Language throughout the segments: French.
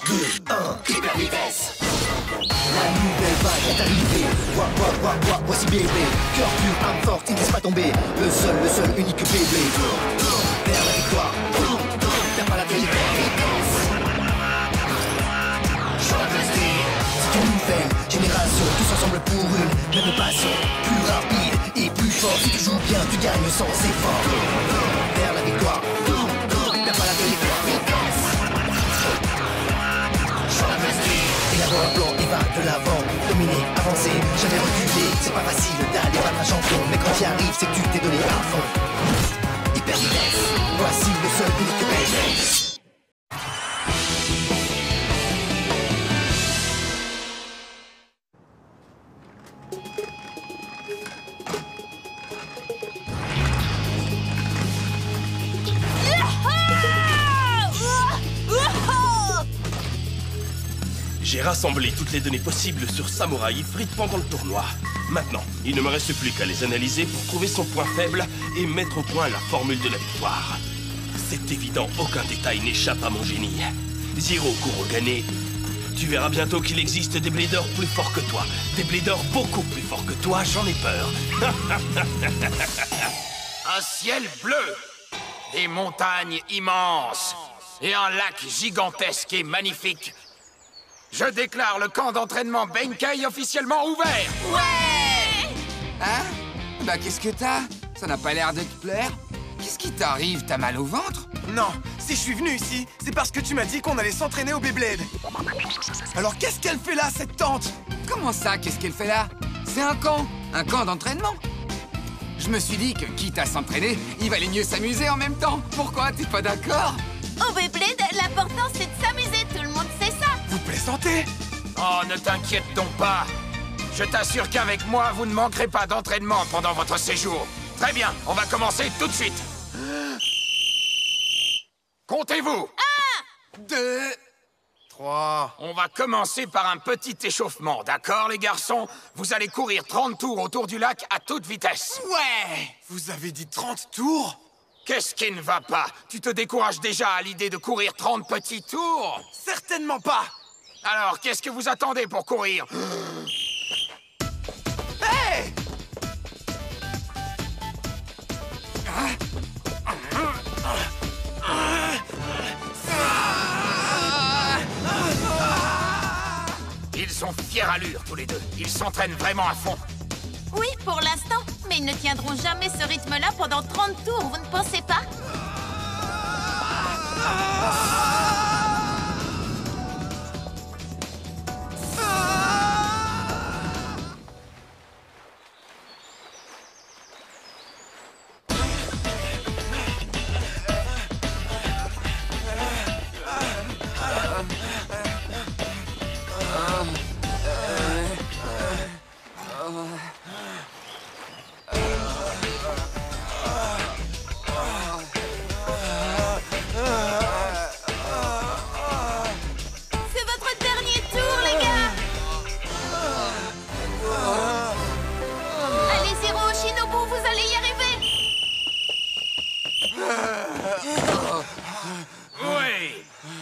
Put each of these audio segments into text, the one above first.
2, 1, hyper vitesse. La nouvelle vague est arrivée. Voici bébé. Cœur pur, âme forte, ils ne laissent pas tomber. Le seul, unique bébé. Vers la victoire. T'as pas la télé. C'est une nouvelle génération, tous ensemble pour une même passion. Plus rapide et plus fort. Si tu joues bien, tu gagnes sans effort. Vers la victoire. T'as pas la télé. Élabore un plan et va de l'avant. Dominer, avancer, jamais reculer. C'est pas facile d'aller battre un champion, mais quand tu y arrives, c'est que tu t'es donné à fond. Hyper vitesse, voici le seul unique bébé. J'ai rassemblé toutes les données possibles sur Samurai Ifrit pendant le tournoi. Maintenant, il ne me reste plus qu'à les analyser pour trouver son point faible et mettre au point la formule de la victoire. C'est évident, aucun détail n'échappe à mon génie. Zero Kurogane, tu verras bientôt qu'il existe des bladers plus forts que toi. Des bladers beaucoup plus forts que toi, j'en ai peur. Un ciel bleu, des montagnes immenses et un lac gigantesque et magnifique. Je déclare le camp d'entraînement Benkei officiellement ouvert. Ouais! Hein? Bah qu'est-ce que t'as? Ça n'a pas l'air de te plaire? Qu'est-ce qui t'arrive? T'as mal au ventre? Non, si je suis venu ici, c'est parce que tu m'as dit qu'on allait s'entraîner au Beyblade. Alors qu'est-ce qu'elle fait là, cette tante? Comment ça, qu'est-ce qu'elle fait là? C'est un camp d'entraînement. Je me suis dit que, quitte à s'entraîner, il valait mieux s'amuser en même temps. Pourquoi? T'es pas d'accord? Au Beyblade, l'important c'est de s'amuser, tout le monde sait ça. Vous plaisantez? Oh, ne t'inquiète donc pas. Je t'assure qu'avec moi, vous ne manquerez pas d'entraînement pendant votre séjour. Très bien, on va commencer tout de suite. Comptez-vous. 2... 3... On va commencer par un petit échauffement, d'accord les garçons? Vous allez courir 30 tours autour du lac à toute vitesse. Ouais! Vous avez dit 30 tours? Qu'est-ce qui ne va pas? Tu te décourages déjà à l'idée de courir 30 petits tours? Certainement pas! Alors, qu'est-ce que vous attendez pour courir? Hey! Ils sont fière allure, tous les deux. Ils s'entraînent vraiment à fond. Oui, pour l'instant, mais ils ne tiendront jamais ce rythme-là pendant 30 tours, vous ne pensez pas?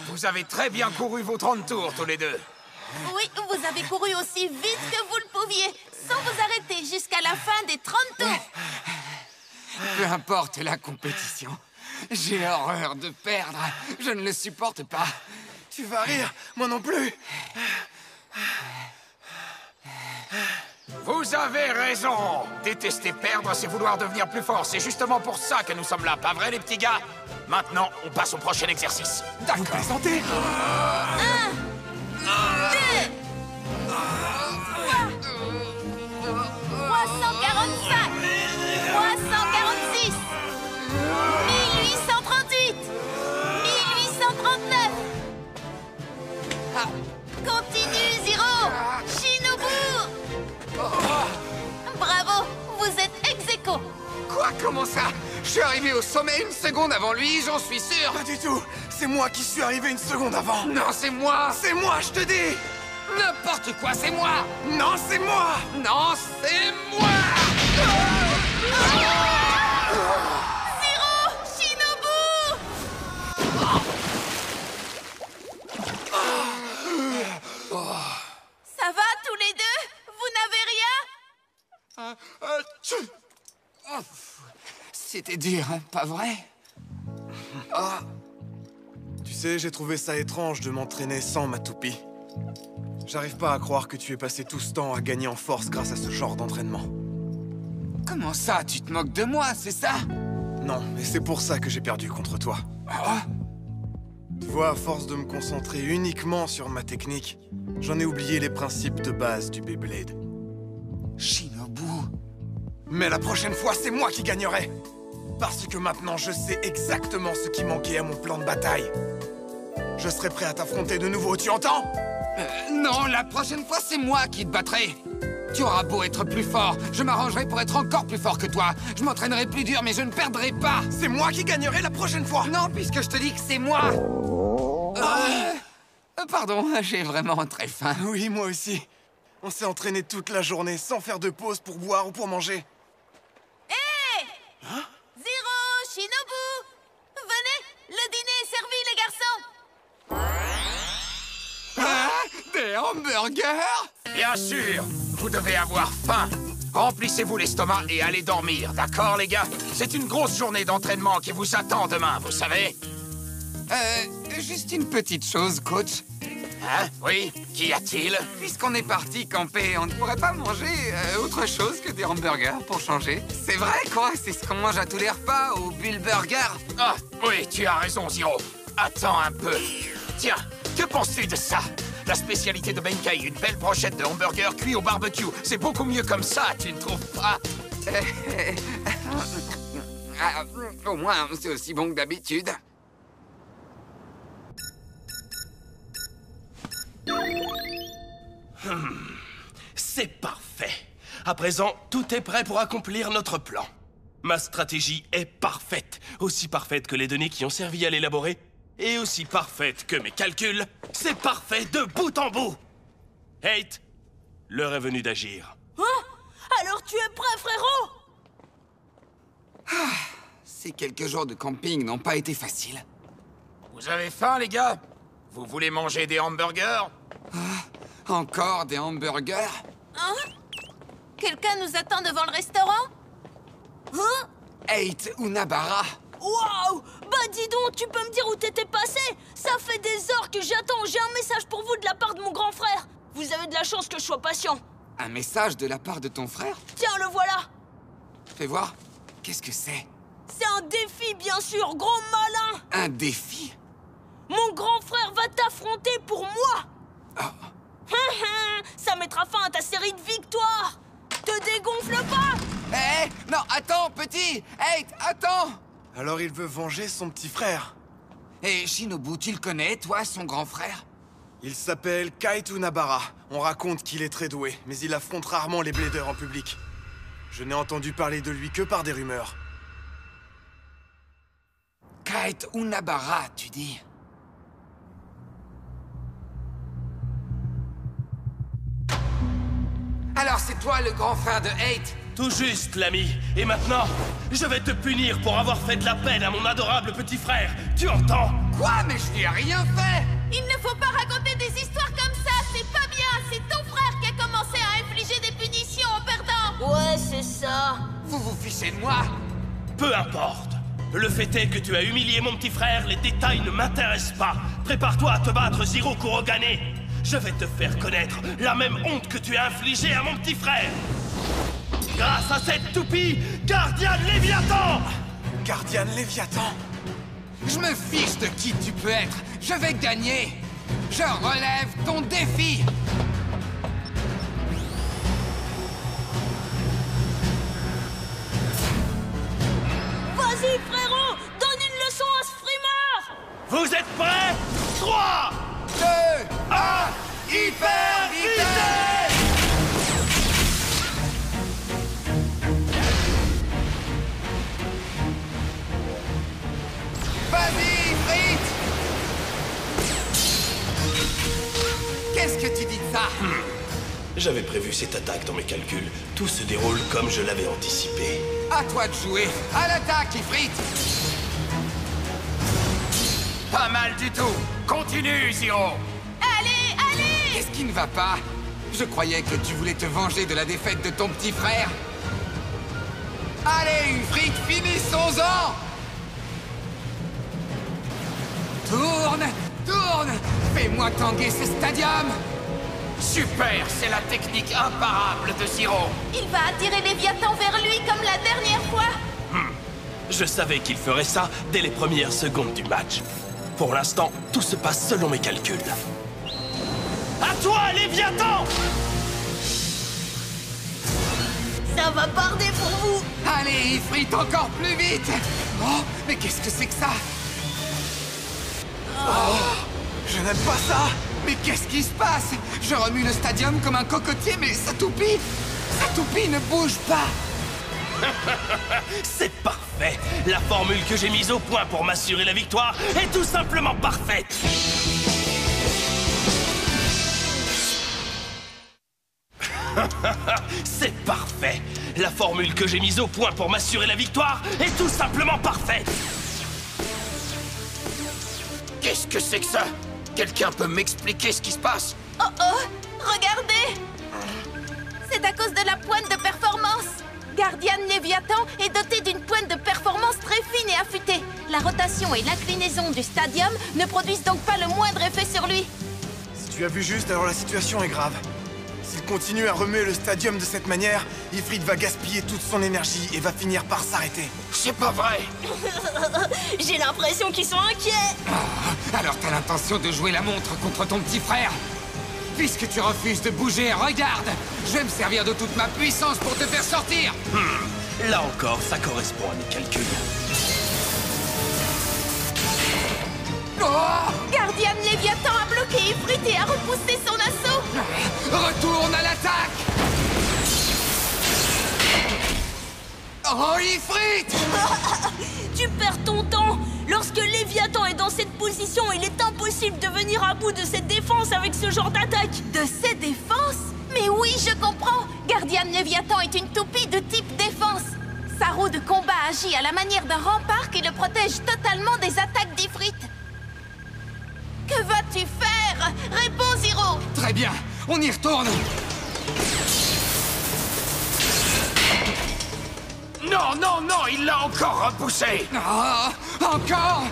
Vous avez très bien couru vos 30 tours, tous les deux. Oui, vous avez couru aussi vite que vous le pouviez, sans vous arrêter jusqu'à la fin des 30 tours. Peu importe la compétition, j'ai horreur de perdre. Je ne le supporte pas. Tu vas rire, moi non plus. Vous avez raison. Détester perdre, c'est vouloir devenir plus fort. C'est justement pour ça que nous sommes là, pas vrai, les petits gars? Maintenant, on passe au prochain exercice. Vous plaisantez? 1, 2, 345, 346, 1838, 1839. Continue, Zero. Shinobu. Bravo, vous êtes ex-aequo. Quoi? Comment ça? Je suis arrivé au sommet une seconde avant lui, j'en suis sûr. Pas du tout. C'est moi qui suis arrivé une seconde avant. Non, c'est moi. C'est moi, je te dis. N'importe quoi, c'est moi. Non, c'est moi. Non, c'est moi. Zero, Shinobu. C'était dur, hein, pas vrai? Oh. Tu sais, j'ai trouvé ça étrange de m'entraîner sans ma toupie. J'arrive pas à croire que tu aies passé tout ce temps à gagner en force grâce à ce genre d'entraînement. Comment ça? Tu te moques de moi, c'est ça? Non, et c'est pour ça que j'ai perdu contre toi. Ah. Tu vois, à force de me concentrer uniquement sur ma technique, j'en ai oublié les principes de base du Beyblade. Shinobu... Mais la prochaine fois, c'est moi qui gagnerai! Parce que maintenant, je sais exactement ce qui manquait à mon plan de bataille. Je serai prêt à t'affronter de nouveau, tu entends? Non, la prochaine fois, c'est moi qui te battrai. Tu auras beau être plus fort, je m'arrangerai pour être encore plus fort que toi. Je m'entraînerai plus dur, mais je ne perdrai pas. C'est moi qui gagnerai la prochaine fois! Non, puisque je te dis que c'est moi. Pardon, j'ai vraiment très faim. Oui, moi aussi. On s'est entraîné toute la journée sans faire de pause pour boire ou pour manger. Hé! Zero, Shinobu! Venez, le dîner est servi, les garçons! Des hamburgers? Bien sûr! Vous devez avoir faim. Remplissez-vous l'estomac et allez dormir, d'accord, les gars? C'est une grosse journée d'entraînement qui vous attend demain, vous savez? Juste une petite chose, coach. Hein? Oui? Qu'y a-t-il? Puisqu'on est parti camper, on ne pourrait pas manger autre chose que des hamburgers pour changer? C'est vrai, quoi? C'est ce qu'on mange à tous les repas, au Bull Burger. Ah, oui, tu as raison, Zero. Attends un peu. Tiens, que penses-tu de ça? La spécialité de Benkei, une belle brochette de hamburger cuit au barbecue. C'est beaucoup mieux comme ça, tu ne trouves pas? Au moins, c'est aussi bon que d'habitude. C'est parfait. À présent, tout est prêt pour accomplir notre plan. Ma stratégie est parfaite. Aussi parfaite que les données qui ont servi à l'élaborer. Et aussi parfaite que mes calculs. C'est parfait de bout en bout. Hate, l'heure est venue d'agir. Hein? Alors tu es prêt, frérot? Ces quelques jours de camping n'ont pas été faciles. Vous avez faim, les gars? Vous voulez manger des hamburgers? Encore des hamburgers? Hein? Quelqu'un nous attend devant le restaurant? Hein? 8 ou Nabara? Waouh! Bah dis donc, tu peux me dire où t'étais passé? Ça fait des heures que j'attends, j'ai un message pour vous de la part de mon grand frère. Vous avez de la chance que je sois patient. Un message de la part de ton frère? Tiens, le voilà. Fais voir. Qu'est-ce que c'est? C'est un défi, bien sûr, gros malin. Un défi? Mon grand frère va t'affronter pour moi. Oh. Ça mettra fin à ta série de victoires. Te dégonfle pas. Hé! Non, attends, petit! 8, attends! Alors il veut venger son petit frère. Et Shinobu, tu le connais, toi, son grand frère? Il s'appelle Kaito Nabara. On raconte qu'il est très doué, mais il affronte rarement les bladers en public. Je n'ai entendu parler de lui que par des rumeurs. Kaito Nabara, tu dis? Alors c'est toi le grand frère de 8? Tout juste, l'ami. Et maintenant, je vais te punir pour avoir fait de la peine à mon adorable petit frère. Tu entends? Quoi? Mais je n'ai rien fait! Il ne faut pas raconter des histoires comme ça, c'est pas bien. C'est ton frère qui a commencé à infliger des punitions en perdant. Ouais, c'est ça. Vous vous fichez de moi? Peu importe. Le fait est que tu as humilié mon petit frère, les détails ne m'intéressent pas. Prépare-toi à te battre, Zero Kurogane. Je vais te faire connaître la même honte que tu as infligée à mon petit frère. Grâce à cette toupie, Guardian Léviathan! Guardian Léviathan? Je me fiche de qui tu peux être. Je vais gagner. Je relève ton défi. Vas-y, frérot, donne une leçon à ce frimeur. Vous êtes prêts? 3, 2, 1, hyper vitesse! Vas-y, Fritz! Qu'est-ce que tu dis de ça? J'avais prévu cette attaque dans mes calculs. Tout se déroule comme je l'avais anticipé. À toi de jouer. À l'attaque, Ifrit! Pas mal du tout. Continue, Zero. Allez, allez! Qu'est-ce qui ne va pas? Je croyais que tu voulais te venger de la défaite de ton petit frère. Allez, Ifrit, finissons-en! Tourne, tourne! Fais-moi tanguer ce stadium! Super, c'est la technique imparable de Zero. Il va attirer Léviathan vers lui comme la dernière fois. Je savais qu'il ferait ça dès les premières secondes du match. Pour l'instant, tout se passe selon mes calculs. À toi, Léviathan! Ça va barder pour vous. Allez, Ifrit, encore plus vite! Oh, mais qu'est-ce que c'est que ça? Je n'aime pas ça! Mais qu'est-ce qui se passe? Je remue le stadium comme un cocotier, mais sa toupie ne bouge pas! C'est parfait! La formule que j'ai mise au point pour m'assurer la victoire est tout simplement parfaite! C'est parfait! La formule que j'ai mise au point pour m'assurer la victoire est tout simplement parfaite! Qu'est-ce que c'est que ça? Quelqu'un peut m'expliquer ce qui se passe? Oh oh, regardez! C'est à cause de la pointe de performance. Guardian Léviathan est doté d'une pointe de performance très fine et affûtée. La rotation et l'inclinaison du stadium ne produisent donc pas le moindre effet sur lui. Si tu as vu juste, alors la situation est grave. S'il continue à remuer le stadium de cette manière, Ifrit va gaspiller toute son énergie et va finir par s'arrêter. C'est pas vrai. J'ai l'impression qu'ils sont inquiets. Alors t'as l'intention de jouer la montre contre ton petit frère? Puisque tu refuses de bouger, regarde! Je vais me servir de toute ma puissance pour te faire sortir! Là encore, ça correspond à mes calculs. Oh! Guardian Léviathan a bloqué Ifrit et a repoussé son assaut. Retourne à l'attaque! Oh, Ifrit! Tu perds ton temps. Lorsque Léviathan est dans cette position, il est impossible de venir à bout de cette défense avec ce genre d'attaque. De ses défenses? Mais oui, je comprends. Guardian Léviathan est une toupie de type défense. Sa roue de combat agit à la manière d'un rempart qui le protège totalement des attaques d'Ifrit. Que vas-tu faire? Réponds, Zero! Très bien, on y retourne! Non, non, non, il l'a encore repoussé. Oh, encore!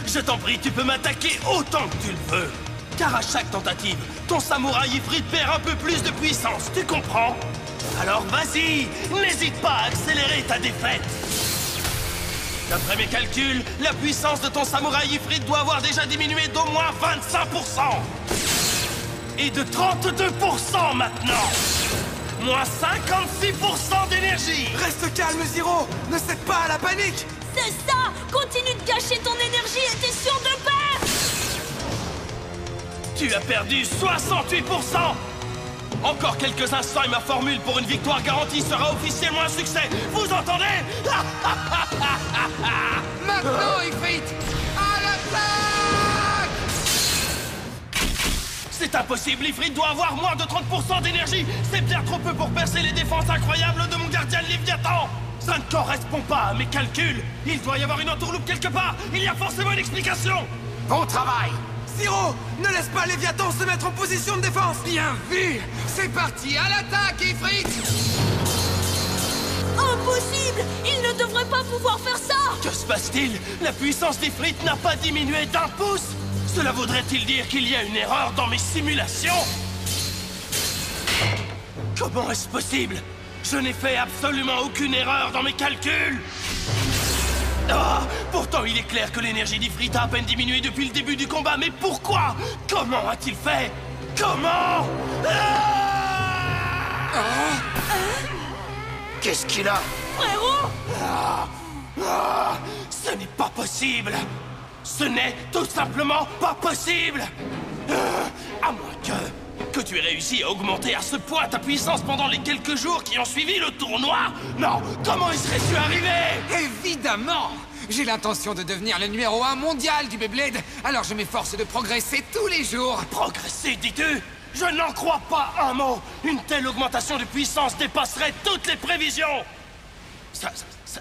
Je t'en prie, tu peux m'attaquer autant que tu le veux. Car à chaque tentative, ton samouraï Ifrit perd un peu plus de puissance, tu comprends? Alors vas-y, n'hésite pas à accélérer ta défaite. D'après mes calculs, la puissance de ton samouraï Ifrit doit avoir déjà diminué d'au moins 25%. Et de 32% maintenant. Moins 56% d'énergie. Reste calme, Zero! Ne cède pas à la panique! C'est ça. Continue de gâcher ton énergie et t'es sûr de perdre. Tu as perdu 68%. Encore quelques instants et ma formule pour une victoire garantie sera officiellement un succès. Vous entendez? Maintenant, Ifrit! À l'attaque! C'est impossible, Ifrit doit avoir moins de 30% d'énergie. C'est bien trop peu pour percer les défenses incroyables de mon gardien Léviathan. Ça ne correspond pas à mes calculs. Il doit y avoir une entourloupe quelque part. Il y a forcément une explication. Bon travail. Zero! Ne laisse pas Léviathan se mettre en position de défense! Bien vu! C'est parti, à l'attaque, Ifrit! Impossible. Il ne devrait pas pouvoir faire ça. Que se passe-t-il? La puissance d'Ifrit n'a pas diminué d'un pouce. Cela voudrait-il dire qu'il y a une erreur dans mes simulations? Comment est-ce possible? Je n'ai fait absolument aucune erreur dans mes calculs. Ah, pourtant il est clair que l'énergie d'Ifrit a à peine diminué depuis le début du combat, mais pourquoi? Comment a-t-il fait? Comment? Qu'est-ce qu'il a? Frérot. Ce n'est pas possible. Ce n'est tout simplement pas possible. À moins que tu aies réussi à augmenter à ce point ta puissance pendant les quelques jours qui ont suivi le tournoi. Non, comment y serais-tu arrivé? Évidemment! J'ai l'intention de devenir le numéro 1 mondial du Beyblade, alors je m'efforce de progresser tous les jours. Progresser, dis-tu? Je n'en crois pas un mot. Une telle augmentation de puissance dépasserait toutes les prévisions.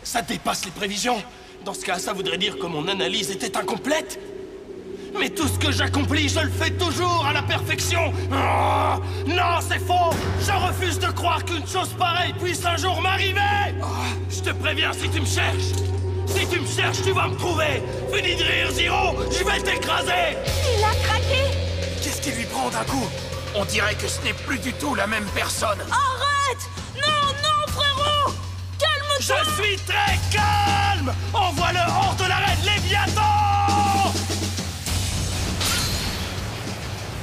Ça dépasse les prévisions. Dans ce cas, ça voudrait dire que mon analyse était incomplète. Mais tout ce que j'accomplis, je le fais toujours à la perfection. Oh, non, c'est faux. Je refuse de croire qu'une chose pareille puisse un jour m'arriver. Oh, je te préviens, si tu me cherches. Si tu me cherches, tu vas me trouver. Fini de rire, Zero. Je vais t'écraser. Il a craqué. Qu'est-ce qui lui prend d'un coup? On dirait que ce n'est plus du tout la même personne. Arrête! Non, non, frérot! Calme-toi! Je suis très calme. Envoie-le hors de l'arène, Léviathan.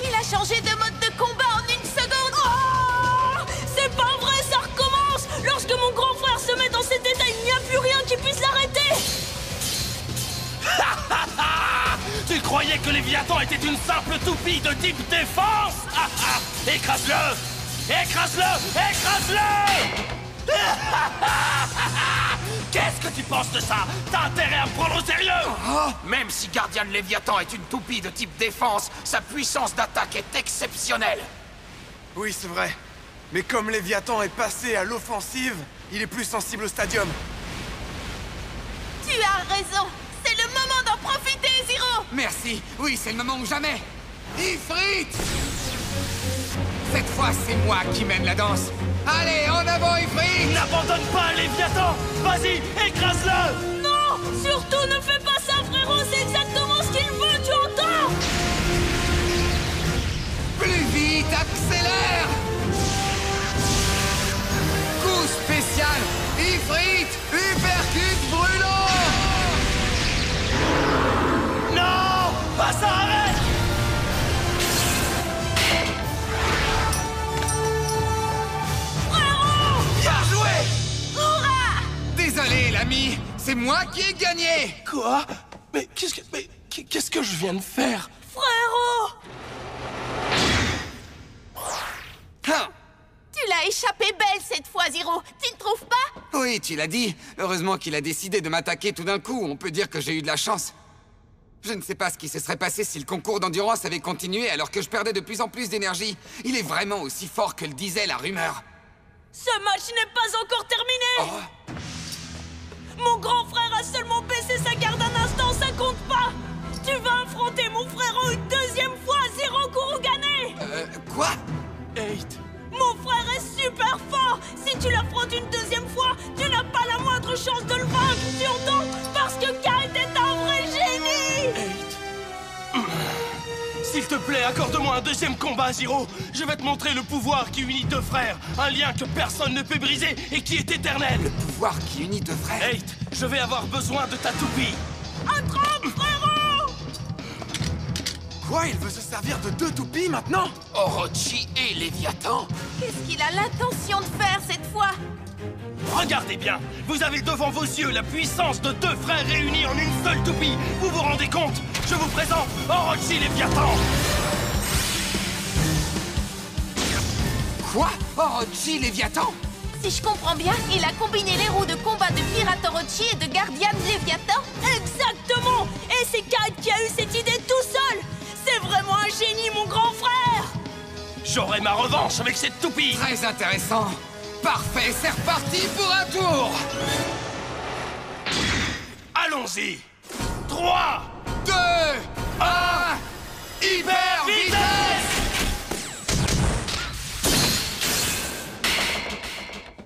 Il a changé de mode de combat en une seconde. Oh, c'est pas vrai, ça recommence! Lorsque mon grand frère se met dans cet état, il n'y a plus rien qui puisse l'arrêter! Tu croyais que Léviathan était une simple toupie de type défense? Écrase-le! Écrase-le! Écrase-le! Qu'est-ce que tu penses de ça? T'as intérêt à me prendre au sérieux! Même si Gardien de Léviathan est une toupie de type défense, sa puissance d'attaque est exceptionnelle. Oui, c'est vrai. Mais comme Léviathan est passé à l'offensive, il est plus sensible au stadium. Tu as raison. C'est le moment d'en profiter, Zero. Merci. Oui, c'est le moment ou jamais. Ifrit! Cette fois, c'est moi qui mène la danse. Allez, en avant, Ifrit! N'abandonne pas Léviathan! Vas-y, écrase-le! Non! Surtout ne fais pas ça, frérot! C'est exactement ce qu'il veut, tu entends? Plus vite, accélère! Coup spécial! Ifrit! Uppercut brûlant! Non! Pas ça, arrête! Bien joué! Hurrah! Désolé, l'ami, c'est moi qui ai gagné! Quoi? Mais qu'est-ce que je viens de faire? Frérot! Hein. Tu l'as échappé belle cette fois, Zero. Tu ne trouves pas? Oui, tu l'as dit. Heureusement qu'il a décidé de m'attaquer tout d'un coup. On peut dire que j'ai eu de la chance. Je ne sais pas ce qui se serait passé si le concours d'endurance avait continué alors que je perdais de plus en plus d'énergie. Il est vraiment aussi fort que le disait la rumeur. Ce match n'est pas encore terminé! Mon grand frère a seulement baissé sa garde un instant, ça compte pas! Tu vas affronter mon frérot une deuxième fois, Zero Kurugane! Quoi? 8. Mon frère est super fort! Si tu l'affrontes une deuxième fois, tu n'as pas la moindre chance de le vaincre, tu entends? Parce que Kite est un vrai génie! 8. S'il te plaît, accorde-moi un deuxième combat, Zero. Je vais te montrer le pouvoir qui unit deux frères. Un lien que personne ne peut briser et qui est éternel. Le pouvoir qui unit deux frères. 8, je vais avoir besoin de ta toupie. Attrape, frérot! Quoi? Il veut se servir de deux toupies maintenant? Orochi et Léviathan? Qu'est-ce qu'il a l'intention de faire cette fois? Regardez bien, vous avez devant vos yeux la puissance de deux frères réunis en une seule toupie. Vous vous rendez compte? Je vous présente Orochi Léviathan. Quoi? Orochi Léviathan? Si je comprends bien, il a combiné les roues de combat de Pirate Orochi et de Guardian Léviathan. Exactement! Et c'est Kite qui a eu cette idée tout seul! C'est vraiment un génie, mon grand frère! J'aurai ma revanche avec cette toupie. Très intéressant. Parfait, c'est reparti pour un tour. Allons-y. 3, 2, 1, hyper vitesse!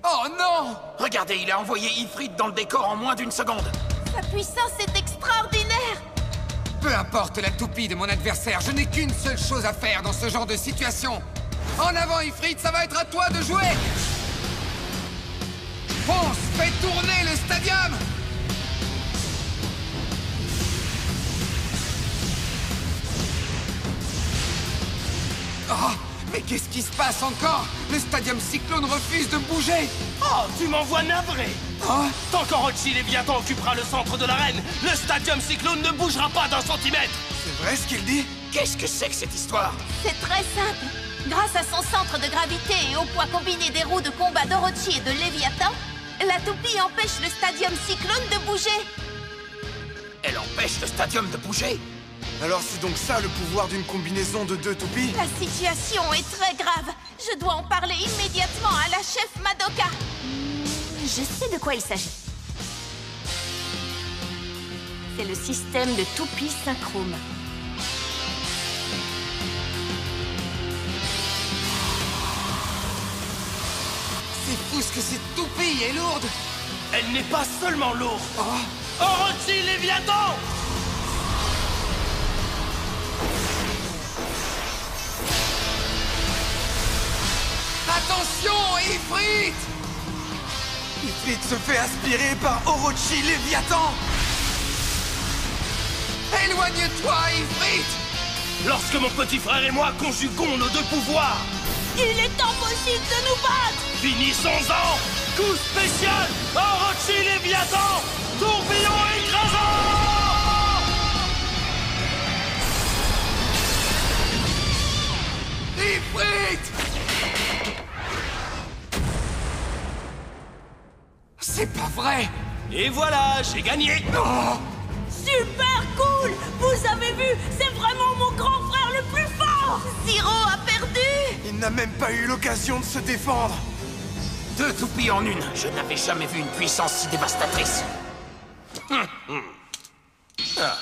Oh non! Regardez, il a envoyé Ifrit dans le décor en moins d'une seconde. Sa puissance est extraordinaire. Peu importe la toupie de mon adversaire, je n'ai qu'une seule chose à faire dans ce genre de situation. En avant, Ifrit, ça va être à toi de jouer! Fonce, fais tourner le stadium! Oh, mais qu'est-ce qui se passe encore? Le stadium Cyclone refuse de bouger! Oh, tu m'envoies navré. Oh, Tant qu'Orochi Léviathan occupera le centre de l'arène, le stadium Cyclone ne bougera pas d'un centimètre. C'est vrai ce qu'il dit? Qu'est-ce que c'est que cette histoire? C'est très simple. Grâce à son centre de gravité et au poids combiné des roues de combat d'Orochi et de Léviathan, la toupie empêche le stadium Cyclone de bouger. Elle empêche le stadium de bouger? Alors c'est donc ça le pouvoir d'une combinaison de deux toupies? La situation est très grave. Je dois en parler immédiatement à la chef Madoka. Je sais de quoi il s'agit. C'est le système de toupie synchrome. que cette toupie est lourde. Elle n'est pas seulement lourde. Oh. Orochi Léviathan! Attention, Ifrit! Ifrit se fait aspirer par Orochi Léviathan! Éloigne-toi, Ifrit! Lorsque mon petit frère et moi conjuguons nos deux pouvoirs, Il est impossible de nous battre! finissons-en! Coup spécial! Orochi Léviathan! Tourbillon écrasant! Ifrit! C'est pas vrai! Et voilà, j'ai gagné! Oh! Super cool! Vous avez vu, c'est vraiment mon grand frère le plus fort! Zero a perdu! Il n'a même pas eu l'occasion de se défendre! 2 toupies en une. Je n'avais jamais vu une puissance si dévastatrice. Ah,